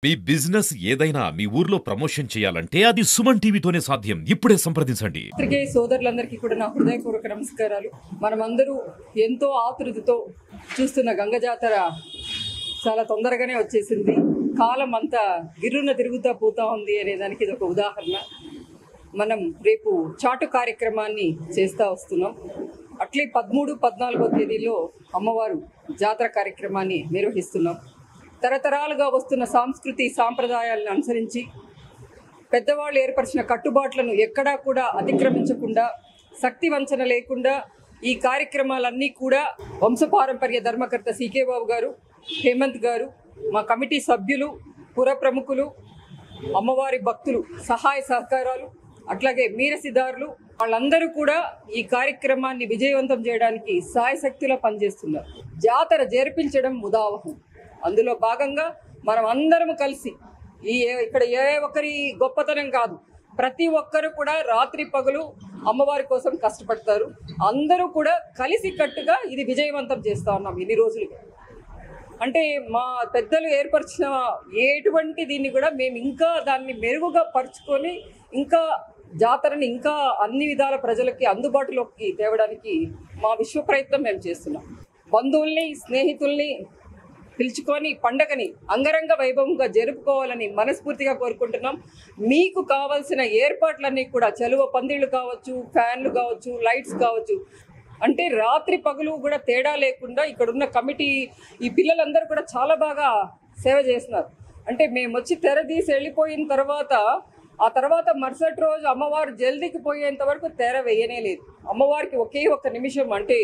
మీ business ఏదైనా మీ ఊర్లో promotion చేయాలంటే అది సుమన్ టీవీతోనే సాధ్యం. ఇప్పుడే సంప్రదించండి. పత్రికే సోదరులందరికీ కూడా నా హృదయపూర్వక నమస్కారాలు. మనమందరూ ఎంతో ఆతృతతో చూస్తున్న గంగ జాతర చాలా తొందరగానే వచ్చేసింది. కాలం అంతా గిర్రున తిరుగుతా పోతా ఉంది అనే దానికి ఇది ఒక ఉదాహరణ. మనం రేపు చాటు కార్యక్రమాన్ని చేస్తూ వస్తున్నాం. అట్లే 13, 14వ తేదీలో అమ్మవారు జాతర కార్యక్రమాన్ని నిర్వహిస్తున్నాం. తరతరాలుగా వస్తున్న సంస్కృతి సాంప్రదాయాలను అనుసరించి పెద్దవాళ్ళు ఏర్పరిచిన కట్టుబాట్లను ఎక్కడా కూడా అతిక్రమించకుండా, శక్తి వంచన లేకుండా ఈ కార్యక్రమాలన్నీ కూడా వంశపారంపర్య ధర్మకర్త సికే బాబు గారు, హేమంత్ గారు, మా కమిటీ సభ్యులు, పుర ప్రముఖులు, అమ్మవారి భక్తులు, సహాయ సహకారాలు, అట్లాగే మీరసిదారులు వాళ్ళందరూ కూడా ఈ కార్యక్రమాన్ని విజయవంతం చేయడానికి సాయశక్తిలో పనిచేస్తున్నారు. జాతర జరిపించడం ముదావహం. అందులో భాగంగా మనం అందరం కలిసి ఇక్కడ ఏ ఒక్కరి గొప్పతనం కాదు, ప్రతి ఒక్కరు కూడా రాత్రి పగలు అమ్మవారి కోసం కష్టపడతారు. అందరూ కూడా కలిసి కట్టుగా ఇది విజయవంతం చేస్తా ఉన్నాం ఇన్ని రోజులుగా. అంటే మా పెద్దలు ఏర్పరిచిన ఎటువంటి దీన్ని కూడా మేము ఇంకా దాన్ని మెరుగుగా పరుచుకొని ఇంకా జాతరని ఇంకా అన్ని విధాల ప్రజలకి అందుబాటులోకి తేవడానికి మా విశ్వ ప్రయత్నం మేము చేస్తున్నాం. బంధువుల్ని, స్నేహితుల్ని పిలుచుకొని పండగని అంగరంగ వైభవంగా జరుపుకోవాలని మనస్ఫూర్తిగా కోరుకుంటున్నాం. మీకు కావాల్సిన ఏర్పాట్లన్నీ కూడా చలువ పందిళ్ళు కావచ్చు, ఫ్యాన్లు కావచ్చు, లైట్స్ కావచ్చు, అంటే రాత్రి పగలు కూడా తేడా లేకుండా ఇక్కడున్న కమిటీ ఈ పిల్లలందరూ కూడా చాలా బాగా సేవ చేస్తున్నారు. అంటే మేము వచ్చి తెరదీసి వెళ్ళిపోయిన తర్వాత ఆ తర్వాత మరుసటి రోజు అమ్మవారు జల్దీకి పోయేంత వరకు తెర వేయనే లేదు. అమ్మవారికి ఒకే ఒక్క నిమిషం అంటే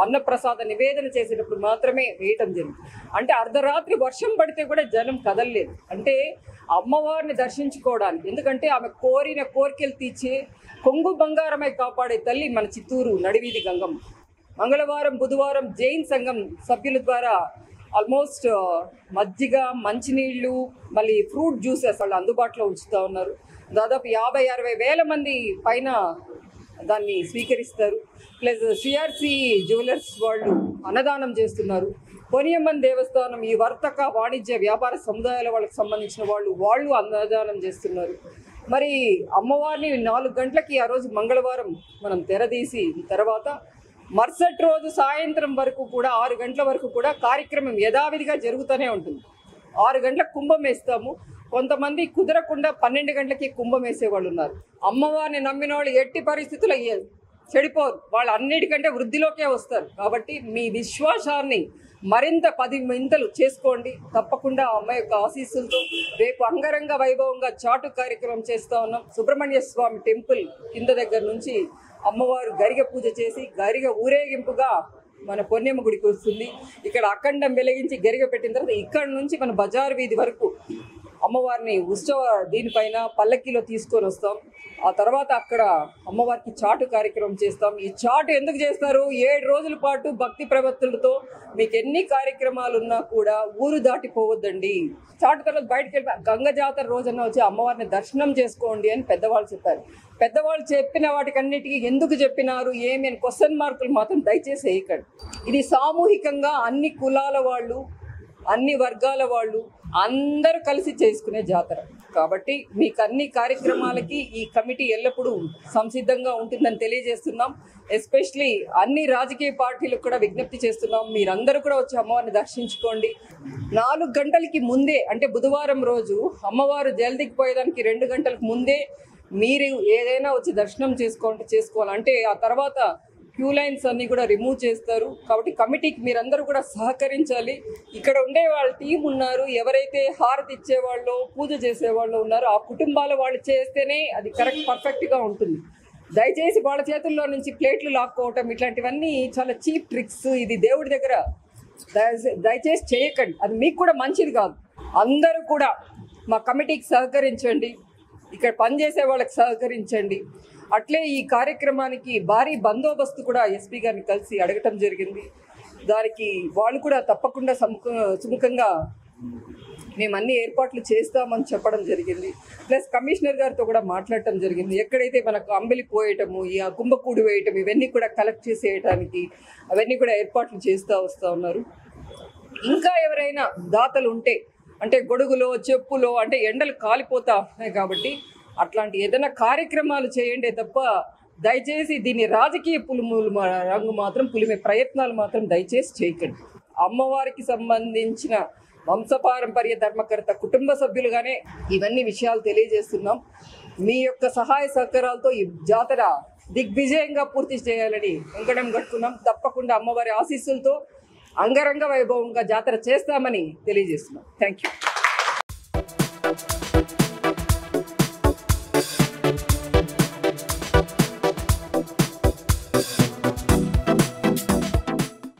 అన్నప్రసాద నివేదన చేసేటప్పుడు మాత్రమే వేయటం జరిగింది. అంటే అర్ధరాత్రి వర్షం పడితే కూడా జనం కదలలేదు. అంటే అమ్మవారిని దర్శించుకోవడానికి, ఎందుకంటే ఆమె కోరిన కోరికలు తీర్చే కొంగు బంగారమై కాపాడే తల్లి మన చిత్తూరు నడివీధి గంగమ్మ. మంగళవారం, బుధవారం జైన్ సంఘం సభ్యుల ద్వారా ఆల్మోస్ట్ మజ్జిగ, మంచినీళ్ళు, మళ్ళీ ఫ్రూట్ జ్యూసెస్ వాళ్ళు అందుబాటులో ఉంచుతూ ఉన్నారు. దాదాపు 50-60 వేల మంది పైన దాన్ని స్వీకరిస్తారు. ప్లస్ సిఆర్సి జ్యువెలర్స్ వాళ్ళు అన్నదానం చేస్తున్నారు. పొనియమ్మన్ దేవస్థానం, ఈ వర్తక వాణిజ్య వ్యాపార సముదాయాల వాళ్ళకి సంబంధించిన వాళ్ళు అన్నదానం చేస్తున్నారు. మరి అమ్మవారిని 4 గంటలకి ఆ రోజు మంగళవారం మనం తెరదీసి తర్వాత మరుసటి రోజు సాయంత్రం వరకు కూడా 6 గంటల వరకు కూడా కార్యక్రమం యథావిధిగా జరుగుతూనే ఉంటుంది. 6 గంటలకు కుంభం వేస్తాము. కొంతమంది కుదరకుండా 12 గంటలకి కుంభం వేసేవాళ్ళు ఉన్నారు. అమ్మవారిని నమ్మిన వాళ్ళు ఎట్టి పరిస్థితుల్లో చెడిపోరు, వాళ్ళు అన్నిటికంటే వృద్ధిలోకే వస్తారు. కాబట్టి మీ విశ్వాసాన్ని మరింత 10 మింతలు చేసుకోండి. తప్పకుండా అమ్మ యొక్క ఆశీస్సులతో రేపు అంగరంగ వైభవంగా చాటు కార్యక్రమం చేస్తూ ఉన్నాం. సుబ్రహ్మణ్య స్వామి టెంపుల్ కింద దగ్గర నుంచి అమ్మవారు గరిగ పూజ చేసి గరిగ ఊరేగింపుగా మన పొన్నెమ్మ గుడికి వస్తుంది. ఇక్కడ అఖండం వెలిగించి గరిగ పెట్టిన తర్వాత ఇక్కడ నుంచి మన బజార్ వీధి వరకు అమ్మవారిని ఉత్సవ దీనిపైన పల్లకీలో తీసుకొని వస్తాం. ఆ తర్వాత అక్కడ అమ్మవారికి చాటు కార్యక్రమం చేస్తాం. ఈ చాటు ఎందుకు చేస్తారు? 7 రోజుల పాటు భక్తి ప్రవత్తులతో మీకు ఎన్ని కార్యక్రమాలు ఉన్నా కూడా ఊరు దాటిపోవద్దండి. చాటు తర్వాత బయటకు వెళ్ళి గంగ జాతర రోజున వచ్చి అమ్మవారిని దర్శనం చేసుకోండి అని పెద్దవాళ్ళు చెప్పారు. పెద్దవాళ్ళు చెప్పిన వాటికన్నిటికీ ఎందుకు చెప్పినారు ఏమి అని క్వశ్చన్ మార్కులు మాత్రం దయచేసి వేయకండి. ఇది సామూహికంగా అన్ని కులాల వాళ్ళు, అన్ని వర్గాల వాళ్ళు అందరూ కలిసి చేసుకునే జాతర కాబట్టి మీకు అన్ని కార్యక్రమాలకి ఈ కమిటీ ఎల్లప్పుడూ సంసిద్ధంగా ఉంటుందని తెలియజేస్తున్నాం. ఎస్పెషలీ అన్ని రాజకీయ పార్టీలకు కూడా విజ్ఞప్తి చేస్తున్నాం, మీరందరూ కూడా వచ్చి అమ్మవారిని దర్శించుకోండి. 4 గంటలకి ముందే, అంటే బుధవారం రోజు అమ్మవారు జల్దీకి పోయేదానికి 2 గంటలకు ముందే మీరు ఏదైనా వచ్చి దర్శనం చేసుకోవాలి. అంటే ఆ తర్వాత క్యూ లైన్స్ అన్నీ కూడా రిమూవ్ చేస్తారు. కాబట్టి కమిటీకి మీరందరూ కూడా సహకరించాలి. ఇక్కడ ఉండే వాళ్ళ టీం ఉన్నారు, ఎవరైతే హారతి ఇచ్చేవాళ్ళు, పూజ చేసేవాళ్ళు ఉన్నారో ఆ కుటుంబాల వాళ్ళు చేస్తేనే అది పర్ఫెక్ట్గా ఉంటుంది. దయచేసి వాళ్ళ చేతుల్లో నుంచి ప్లేట్లు లాక్కోవటం ఇట్లాంటివన్నీ చాలా చీప్ ట్రిక్స్. ఇది దేవుడి దగ్గర దయచేసి చేయకండి, అది మీకు కూడా మంచిది కాదు. అందరూ కూడా మా కమిటీకి సహకరించండి, ఇక్కడ పనిచేసే వాళ్ళకి సహకరించండి. అట్లే ఈ కార్యక్రమానికి భారీ బందోబస్తు కూడా ఎస్పీ గారిని కలిసి అడగటం జరిగింది. దానికి వాళ్ళు కూడా తప్పకుండా సుముఖంగా మేము అన్ని ఏర్పాట్లు చేస్తామని చెప్పడం జరిగింది. ప్లస్ కమిషనర్ గారితో కూడా మాట్లాడటం జరిగింది. ఎక్కడైతే మనకు అంబలి పోయటము, ఈ కుంభకూడు వేయటం ఇవన్నీ కూడా కలెక్ట్ చేసేయటానికి అవన్నీ కూడా ఏర్పాట్లు చేస్తూ వస్తూ ఉన్నారు. ఇంకా ఎవరైనా దాతలు ఉంటే అంటే గొడుగులో చెప్పులో అంటే ఎండలు కాలిపోతా ఉన్నాయి కాబట్టి అట్లాంటి ఏదైనా కార్యక్రమాలు చేయండి తప్ప దయచేసి దీన్ని రాజకీయ రంగు మాత్రం పులిమే ప్రయత్నాలు మాత్రం దయచేసి చేయకండి. అమ్మవారికి సంబంధించిన వంశపారంపర్య ధర్మకర్త కుటుంబ సభ్యులుగానే ఇవన్నీ విషయాలు తెలియజేస్తున్నాం. మీ యొక్క సహాయ సహకారాలతో ఈ జాతర దిగ్విజయంగా పూర్తి చేయాలని ఉంగడం కట్టుకున్నాం. తప్పకుండా అమ్మవారి ఆశీస్సులతో అంగరంగ వైభవంగా జాతర చేస్తామని తెలియజేస్తున్నాం. Thank you.